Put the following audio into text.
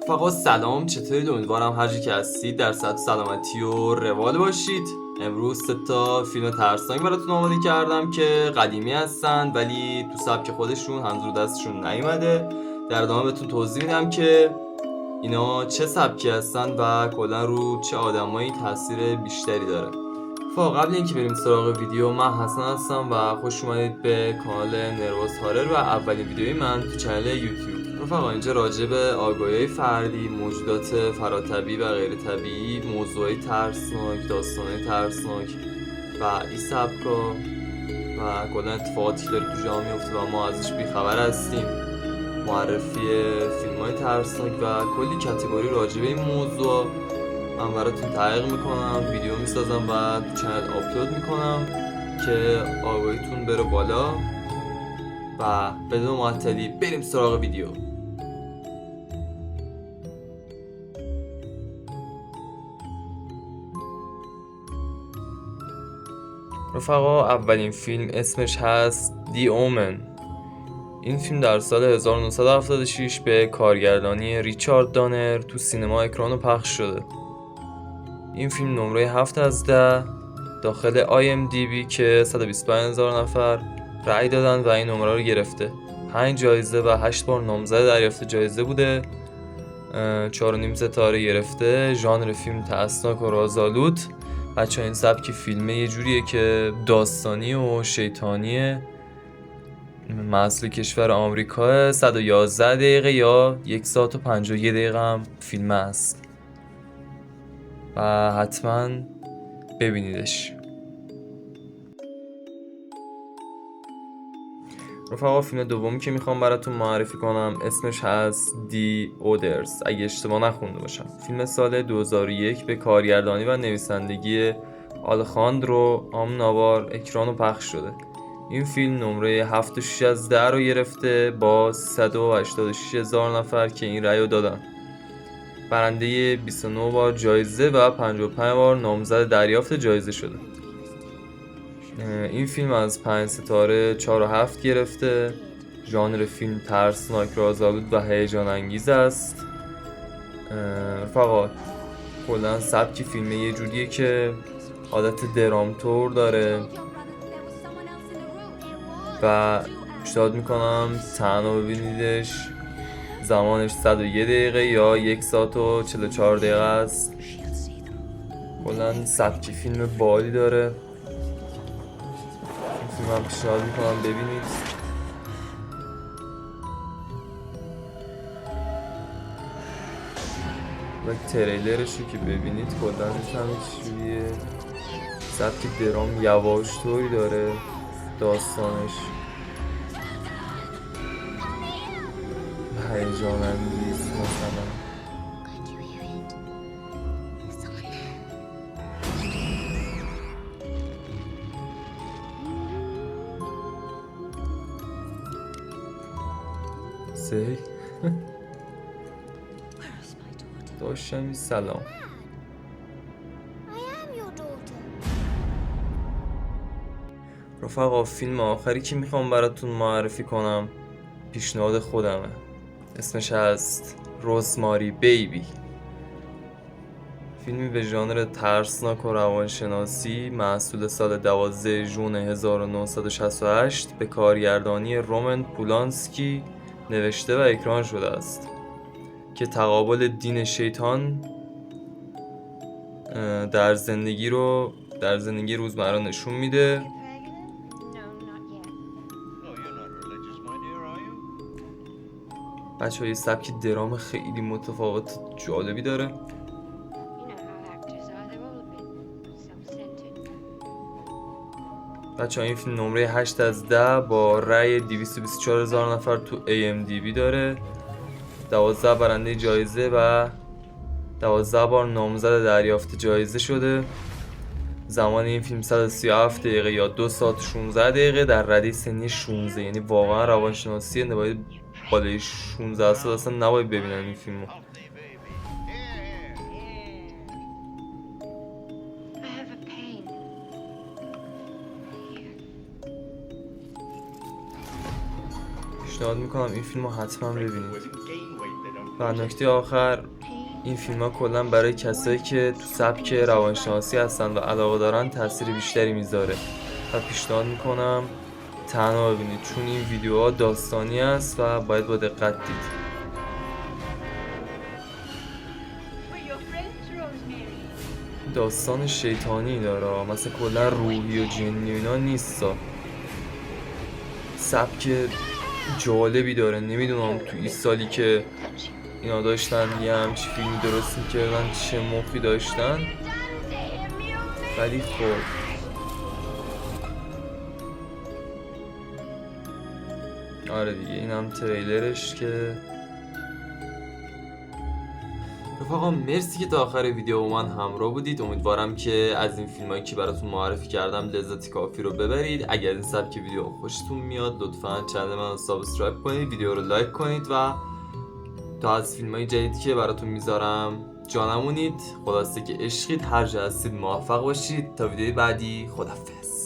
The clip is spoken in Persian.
رفقا سلام، چطورید؟ امیدوارم هر جا که هستید در صحت سلامتی و روال باشید. امروز 3 فیلم ترسناک براتون آماده کردم که قدیمی هستن ولی تو سبک خودشون هنوز رو دستشون نیومده. در ادامه بهتون توضیح میدم که اینا چه سبکی هستن و کلا رو چه آدمایی تاثیر بیشتری داره. قبل اینکه بریم سراغ ویدیو، من حسن هستم و خوش اومدید به کانال نرواز هارر و اولین ویدیوی من تو کانال یوتیوب. رفقا اینجا راجع به آگاهی فردی، موجودات فراتبی و غیر طبیعی، موضوعی ترسناک، داستانهای ترسناک و این سبکا و کلا اتفاقاتی که داره تو جامعه میفته و ما ازش بیخبر هستیم، معرفی فیلم‌های ترسناک و کلی کاتگوری راجع به این موضوع من براتون تحقیق میکنم، ویدیو میسازم و تو چنل آپلود میکنم که آگاهیتون بره بالا. و بدون معطلی بریم سراغ ویدیو. رفقا اولین فیلم اسمش هست دی اومن. این فیلم در سال 1976 به کارگردانی ریچارد دانر تو سینما اکران پخش شده. این فیلم نمره 7 از 10 داخل IMDb که 125,000 نفر رأی دادن و این نمره رو گرفته. 5 جایزه و 8 بار نامزد دریافت جایزه بوده. 4.5 ستاره گرفته. ژانر فیلم ترسناک و رازآلود. بچه این سبک فیلمه یه جوریه که داستانی و شیطانیه، محصول کشور آمریکا. 111 دقیقه یا 1 ساعت و 51 دقیقه هم فیلم است و حتما ببینیدش. رفقا فیلم دومی که میخوام براتون معرفی کنم اسمش هست دی اودرز اگه اشتباه نخونده باشم. فیلم سال 2001 به کارگردانی و نویسندگی آلخاندرو آمناوار اکران و پخش شده. این فیلم نمره 7.6 از 10 رو گرفته با 186,000 نفر که این رأی رو دادن. برنده 29 بار جایزه و 55 بار نامزد دریافت جایزه شده. این فیلم از 5 ستاره 4.7 گرفته. ژانر فیلم ترسناک، رازآلود و هیجان انگیز است. فقط کلا سبک فیلم یه جوریه که حالت درامتور داره و پیشنهاد میکنم تنها ببینیدش. زمانش 101 دقیقه یا 1 ساعت و 44 دقیقه است. کلا سبک فیلم بالی داره. من پیشنهاد میکنم ببینید. و تریلرش رو که ببینید کلا میفهمید چجوریه. سبک درام یواش طوری داره داستانش، هیجان انگیز مثلا. داشتم سلام. رفقا فیلم آخری که میخوام براتون معرفی کنم پیشنهاد خودمه. اسمش هست روزماری بیبی. فیلمی به ژانر ترسناک و روانشناسی محصول سال 12 ژوئن 1968 به کارگردانی رومن پولانسکی نوشته و اکران شده است که تقابل دین شیطان در زندگی روزمره نشون میده. بچه های سبک درام خیلی متفاوت جالبی داره. بچه این فیلم نمره 8 از 10 با رأی 224,000 نفر تو IMDb داره. 12 برنده جایزه و 12 بار نامزد دریافت جایزه شده. زمان این فیلم 137 دقیقه یا 2 ساعت 16 دقیقه در رده سنی 16. یعنی واقعا روانشناسی نباید بالای 16 سال اصلا نباید ببینن این فیلمو. پیشنهاد میکنم این فیلمو حتما ببینید. و نکته آخر، این فیلم ها کلا برای کسایی که تو سبک روانشناسی هستن و علاقه دارن تاثیر بیشتری میذاره و پیشنهاد میکنم تنها ببینید، چون این ویدیوها داستانی است و باید با دقت دید. داستان شیطانی داره، مثلا کلا روحی و جنی و اینا نیستا. سبک جالبی داره. نمیدونم تو این سالی که اینا داشتن یه همچی فیلمی درست میکردن چه مخی داشتن، ولی خب آره دیگه این هم تریلرش که رفقا مرسی که تا آخر ویدیو با من همراه بودید. امیدوارم که از این فیلمایی که براتون معرفی کردم لذت کافی رو ببرید. اگر این سبک ویدیو خوشتون میاد لطفاً چنل من رو سابسکرایب کنید، ویدیو رو لایک کنید و تا از فیلمای جدیدی که براتون میذارم جا نمونید. خلاصه که عشقید، هر جا هستید موفق باشید. تا ویدیوی بعدی، خداحافظ.